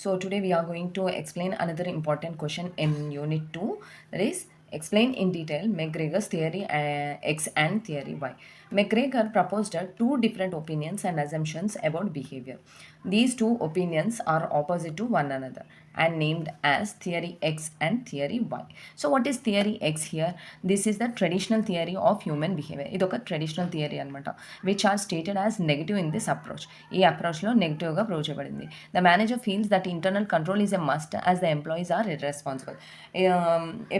So today we are going to explain another important question in Unit 2. That is, explain in detail McGregor's theory X and theory Y. McGregor proposed two different opinions and assumptions about behavior. These two opinions are opposite to one another and named as theory X and theory Y. So what is theory X here? This is the traditional theory of human behavior. ఇది ఒక traditional theory అనమాట, which are stated as negative in this approach. ఈ అప్రోచ్లో నెగిటివ్గా prove చేయబడింది. The manager feels that internal control is a must as the employees are irresponsible.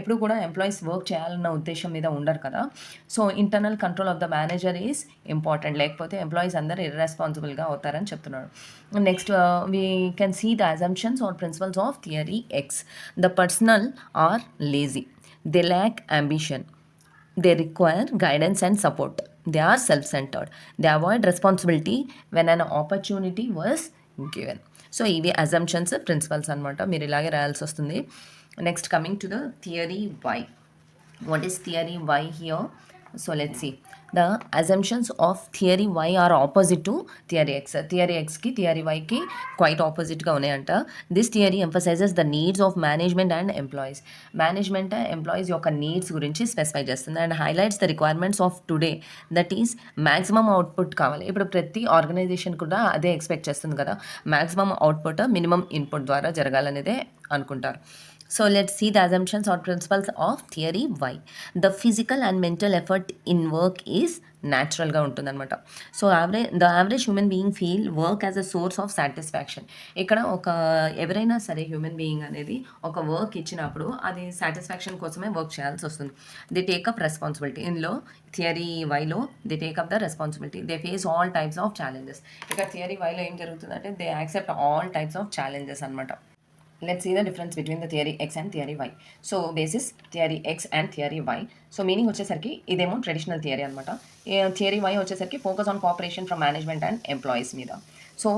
ఎప్పుడు కూడా employees work చేయాలన్న ఉద్దేశం మీద ఉండరు కదా. So internal control of the manager is important, లేకపోతే ఎంప్లాయీస్ అందరూ ఇర్రెస్పాన్సిబుల్గా అవుతారని చెప్తున్నాడు. Next we can see the assumptions are principles of theory X. The personal or lazy, they lack ambition, they require guidance and support, they are self-centered, they avoid responsibility when an opportunity was given. So ఇవి assumptions principles అనమాట, మీరు ఇలాగే రాయాల్సి వస్తుంది. Next coming to the theory Y. What is theory Y here? So let's see. The assumptions of theory Y are opposite to theory X. Theory ఎక్స్కి theory వైకి quite ఆపోజిట్గా ఉన్నాయంట. This theory emphasizes the needs of management and employees. Management employees యొక్క needs గురించి specify చేస్తుంది and highlights the requirements of today, that is maximum output కావాలి. ఇప్పుడు ప్రతి ఆర్గనైజేషన్ కూడా అదే ఎక్స్పెక్ట్ చేస్తుంది కదా, మ్యాక్సిమం అవుట్పుట్ మినిమం ఇన్పుట్ ద్వారా జరగాలనేదే అనుకుంటారు. So let's see the assumptions or principles of theory Y. The physical and mental effort in work is న్యాచురల్గా ఉంటుందన్నమాట. So the average human being feel work as a source of satisfaction. ఇక్కడ ఎవరైనా సరే human being అనేది ఒక work ఇచ్చినప్పుడు అది satisfaction కోసమే వర్క్ చేయాల్సి వస్తుంది. They take up responsibility. ఇందులో థియరీ వైలో they take up the responsibility, they face all types of challenges. ఇక్కడ థియరీ వైలో ఏం జరుగుతుందంటే they accept all types of challenges అనమాట. Let's see the difference between the theory X and theory Y. So basis theory X and theory Y. So meaning వచ్చేసరికి ఇదేమో traditional theory అనమాట. Theory Y వచ్చేసరికి focus on cooperation from management and employees మీద. So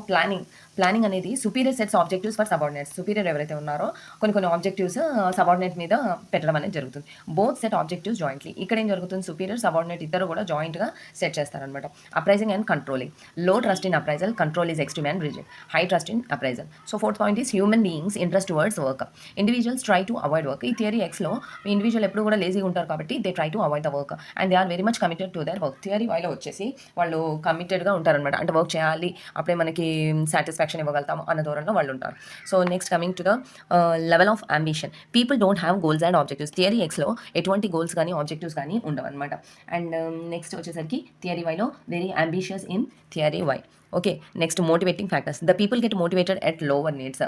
planning అనేది superior sets objectives for subordinates. Superior ఎవరైతే ఉన్నారో కొన్ని objectives subordinate మీద పెట్టడం అనేది జరుగుతుంది. Both set objectives jointly. ఇక్కడ ఏం జరుగుతుంది, సుపీరియర్ సబార్డినేట్ ఇద్దరు కూడా జాయింట్గా సెట్ చేస్తారనమాట. Appraising and controlling. Low trust in appraisal, control is extreme and rigid. High trust in appraisal. So fourth point is human beings interest towards work. Individuals try to avoid work. ఈ theory ఎక్స్లో individual ఎప్పుడు కూడా లేజీగా ఉంటారు కాబట్టి they try to avoid the work and they are very much committed to their work. Theory వైలో వచ్చేసి వాళ్ళు కమిటెడ్గా ఉంటారనమాట, అంటే వర్క్ చేయాలి అప్పుడే మనకి సాటిస్ఫాక్షన్ ఇవ్వగలుగుతాము అన్న దూరంలో వాళ్ళు ఉంటారు. So next coming to the level of ambition. People don't have goals and objectives. Theory ఎక్స్లో ఎటువంటి గోల్స్ కానీ ఆబ్జెక్టివ్స్ కానీ ఉండవు అనమాట. అండ్ నెక్స్ట్ వచ్చేసరికి థియరీ వైలో very ambitious in theory Y. Okay, next motivating factors. The people get motivated at lower needs.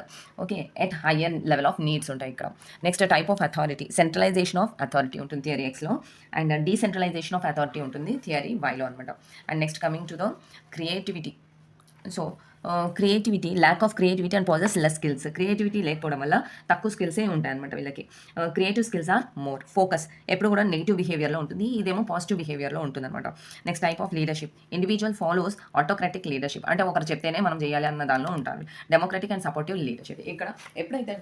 Okay, at higher level of needs ఉంటాయి ఇక్కడ. Next type of authority. Centralization of authority ఉంటుంది theory ఎక్స్లో and decentralization of authority ఉంటుంది theory వైలో అనమాట. And next coming to the creativity. So creativity, lack of creativity and possess less skills. Creativity లేకపోవడం వల్ల తక్కువ స్కిల్సే ఉంటాయి అనమాట వీళ్ళకి. Creative skills are more. Focus ఎప్పుడు కూడా నెగిటివ్ బిహేవియర్లో ఉంటుంది, ఇదేమో పాజిటివ్ బిహేవియర్లో ఉంటుంది అనమాట. Next type of leadership. Individual follows autocratic leadership, అంటే ఒకరు చెప్తేనే మనం చేయాలి అన్న దానిలో ఉంటారు. Democratic and supportive leadership. ఇక్కడ ఎప్పుడైతే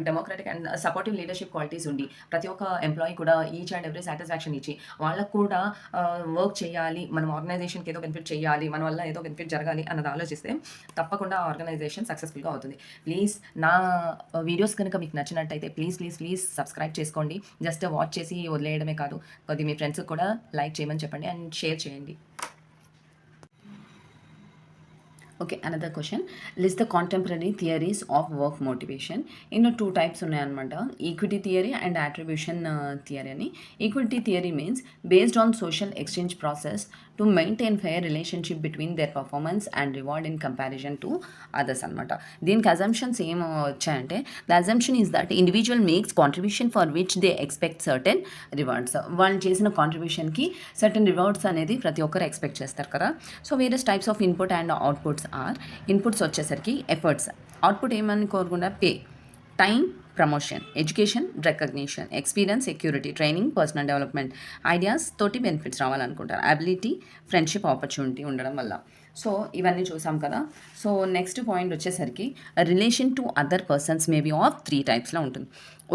democratic and supportive leadership qualities ఉండి ప్రతి ఒక్క ఎంప్లాయీ కూడా ఈచ్ అండ్ ఎవ్రీ సాటిస్ఫాక్షన్ ఇచ్చి వాళ్ళకు కూడా వర్క్ చేయాలి, మనం ఆర్గనైజేషన్కి ఏదో బెనిఫిట్ చేయాలి, మన వల్ల ఏదో బెనిఫిట్ జరగాలి అన్నది ఆలోచిస్తే తప్పకుండా ఆర్గనైజేషన్ సక్సెస్ఫుల్గా అవుతుంది. ప్లీజ్ నా వీడియోస్ కనుక మీకు నచ్చినట్టయితే ప్లీజ్ సబ్స్క్రైబ్ చేసుకోండి. జస్ట్ వాచ్ చేసి వదిలేయడమే కాదు, కొద్ది మీ ఫ్రెండ్స్కి కూడా లైక్ చేయమని చెప్పండి అండ్ షేర్ చేయండి. Okay, another question. List the contemporary theories of work motivation. ఇందులో టూ టైప్స్ ఉన్నాయన్నమాట, equity theory and attribution theory అని. Equity theory means based on social exchange process to maintain fair relationship between their performance and reward in comparison to others అనమాట. దీనికి assumptions ఏం వచ్చాయంటే, the assumption is that individual makes contribution for which they expect certain rewards. వాళ్ళు చేసిన కాంట్రిబ్యూషన్కి certain rewards అనేది ప్రతి ఒక్కరు expect చేస్తారు కదా. So various types of input and outputs are. Inputs వచ్చేసరికి ఎఫర్ట్స్, అవుట్పుట్ ఏమని కోరుకుండా pay, time, promotion, education, recognition, experience, security, training, personal development, ideas తోటి బెనిఫిట్స్ రావాలనుకుంటారు, అబిలిటీ, ఫ్రెండ్షిప్, ఆపర్చునిటీ ఉండడం వల్ల. సో ఇవన్నీ చూసాం కదా. సో నెక్స్ట్ పాయింట్ వచ్చేసరికి relation to other persons maybe of three టైప్స్లో ఉంటుంది.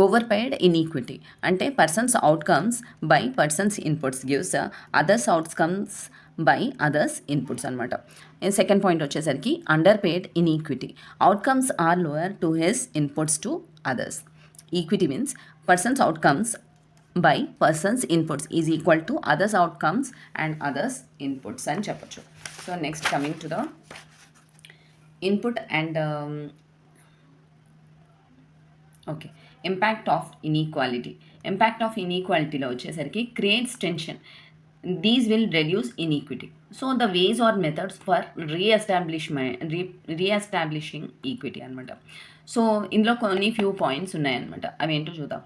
ఓవర్ పెయిడ్ ఇన్ ఈక్విటీ అంటే persons outcomes by persons inputs gives others outcomes by others inputs అనమాట. సెకండ్ పాయింట్ వచ్చేసరికి under paid inequity outcomes are lower to his inputs to others. Equity means persons outcomes by persons inputs is equal to others outcomes and others inputs అని చెప్పొచ్చు. So next coming to the input and okay, impact of inequality. Impact of ఇన్ఈక్వాలిటీలో వచ్చేసరికి creates tension. These will reduce inequity. So the ways or methods for reestablishing equity అనమాట. సో ఇందులో కొన్ని few points ఉన్నాయన్నమాట, అవి ఏంటో చూద్దాం.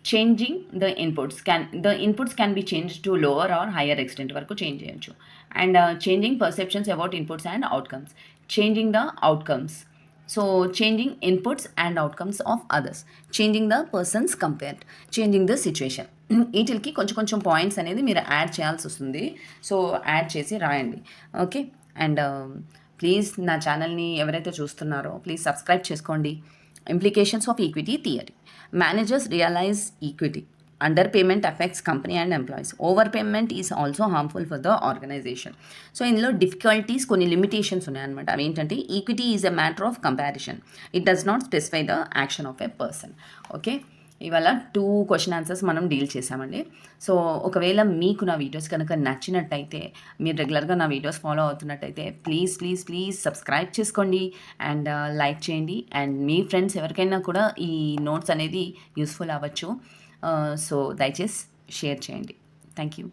Changing the inputs can be change to lower or higher extent వరకు చేంజ్ చేయొచ్చు. And changing perceptions about inputs and outcomes. Changing the outcomes. So changing inputs and outcomes of others. Changing the persons compared. Changing the situation. వీటికి కొంచెం కొంచెం points అనేది మీరు add చేయాల్సి వస్తుంది. So add చేసి రాయండి. ఓకే, అండ్ ప్లీజ్ నా ఛానల్ని ఎవరైతే చూస్తున్నారో ప్లీజ్ సబ్స్క్రైబ్ చేసుకోండి. Implications of equity theory. Managers realise equity. Under payment affects company and employees. Over payment is also harmful for the organisation. So ఇందులో డిఫికల్టీస్, కొన్ని లిమిటేషన్స్ ఉన్నాయన్నమాట. అవి ఏంటంటే equity is a matter of comparison. It does not specify the action of a person. Okay, ఇవాళ 2 question answers మనం deal చేసామండి. So ఒకవేళ మీకు నా వీడియోస్ కనుక నచ్చినట్టయితే, మీరు రెగ్యులర్గా నా వీడియోస్ ఫాలో అవుతున్నట్టయితే ప్లీజ్ ప్లీజ్ ప్లీజ్ సబ్స్క్రైబ్ చేసుకోండి అండ్ లైక్ చేయండి. అండ్ మీ ఫ్రెండ్స్ ఎవరికైనా కూడా ఈ నోట్స్ అనేది యూస్ఫుల్ అవ్వచ్చు. సో దయచేసి షేర్ చేయండి. Thank you.